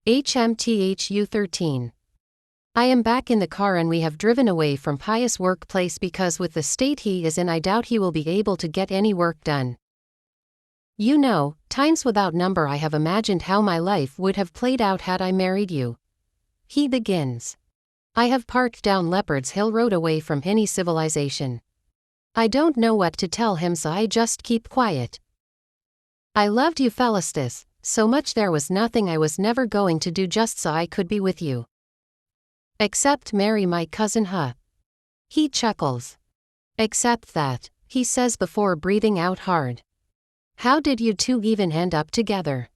Hmthu 13. I am back in the car and we have driven away from Pius' workplace because with the state he is in I doubt he will be able to get any work done. You know, times without number I have imagined how my life would have played out had I married you. He begins. I have parked down Leopard's Hill Road away from any civilization. I don't know what to tell him so I just keep quiet. I loved you Felistus, so much there was nothing I was never going to do just so I could be with you. Except marry my cousin Hmthu. He chuckles. Except that, he says before breathing out hard. How did you two even end up together?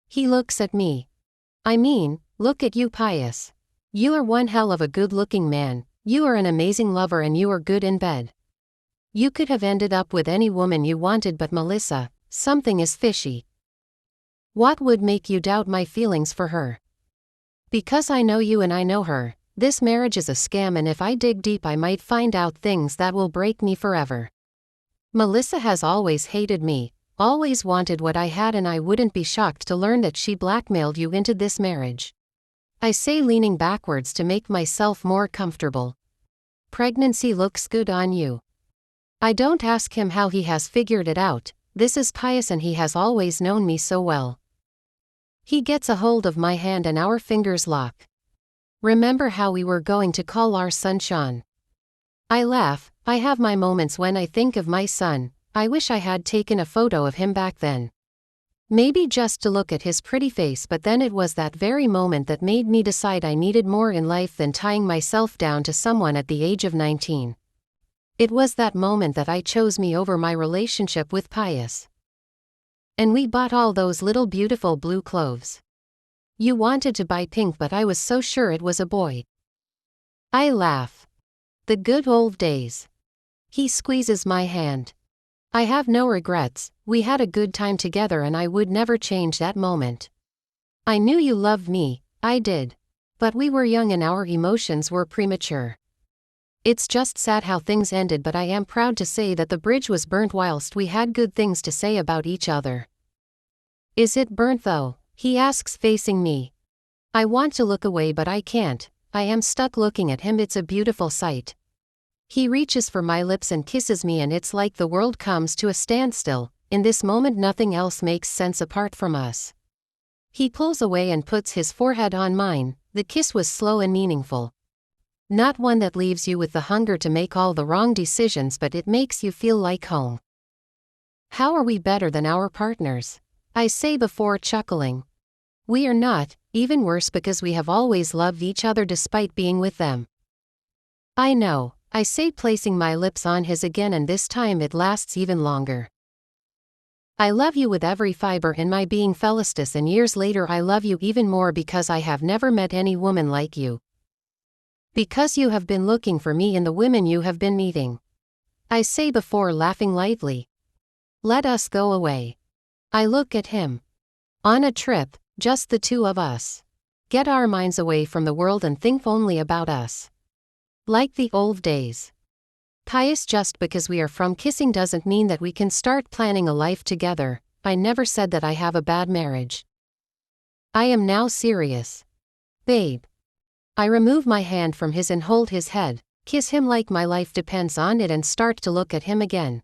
He looks at me. I mean, look at you Pius. You are one hell of a good-looking man, you are an amazing lover and you are good in bed. You could have ended up with any woman you wanted but Melissa, something is fishy. What would make you doubt my feelings for her? Because I know you and I know her, this marriage is a scam and if I dig deep I might find out things that will break me forever. Melissa has always hated me, always wanted what I had and I wouldn't be shocked to learn that she blackmailed you into this marriage. I say leaning backwards to make myself more comfortable. Pregnancy looks good on you. I don't ask him how he has figured it out, this is Pius and he has always known me so well. He gets a hold of my hand and our fingers lock. Remember how we were going to call our son Sean? I laugh, I have my moments when I think of my son, I wish I had taken a photo of him back then. Maybe just to look at his pretty face but then it was that very moment that made me decide I needed more in life than tying myself down to someone at the age of 19. It was that moment that I chose me over my relationship with Pius. And we bought all those little beautiful blue cloves. You wanted to buy pink but I was so sure it was a boy. I laugh. The good old days. He squeezes my hand. I have no regrets, we had a good time together and I would never change that moment. I knew you loved me, I did. But we were young and our emotions were premature. It's just sad how things ended but I am proud to say that the bridge was burnt whilst we had good things to say about each other. Is it burnt though? He asks facing me. I want to look away but I can't, I am stuck looking at him, it's a beautiful sight. He reaches for my lips and kisses me and it's like the world comes to a standstill, in this moment nothing else makes sense apart from us. He pulls away and puts his forehead on mine, the kiss was slow and meaningful. Not one that leaves you with the hunger to make all the wrong decisions but it makes you feel like home. How are we better than our partners? I say before chuckling. We are not, even worse because we have always loved each other despite being with them. I know, I say placing my lips on his again and this time it lasts even longer. I love you with every fiber in my being Felistus and years later I love you even more because I have never met any woman like you. Because you have been looking for me in the women you have been meeting. I say before laughing lightly. Let us go away. I look at him. On a trip, just the two of us. Get our minds away from the world and think only about us. Like the old days. Pius, just because we are from kissing doesn't mean that we can start planning a life together. I never said that I have a bad marriage. I am now serious. Babe. I remove my hand from his and hold his head, kiss him like my life depends on it and start to look at him again.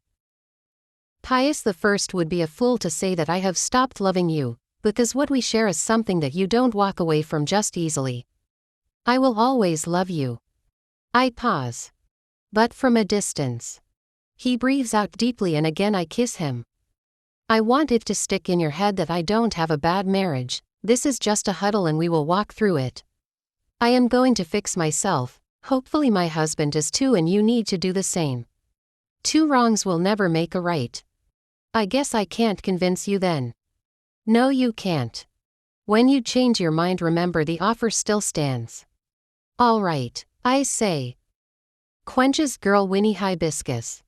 Pius the first would be a fool to say that I have stopped loving you, because what we share is something that you don't walk away from just easily. I will always love you. I pause. But from a distance. He breathes out deeply and again I kiss him. I want it to stick in your head that I don't have a bad marriage, this is just a huddle and we will walk through it. I am going to fix myself, hopefully my husband is too and you need to do the same. Two wrongs will never make a right. I guess I can't convince you then. No you can't. When you change your mind remember the offer still stands. All right, I say. Quenches girl Winnie Hibiscus.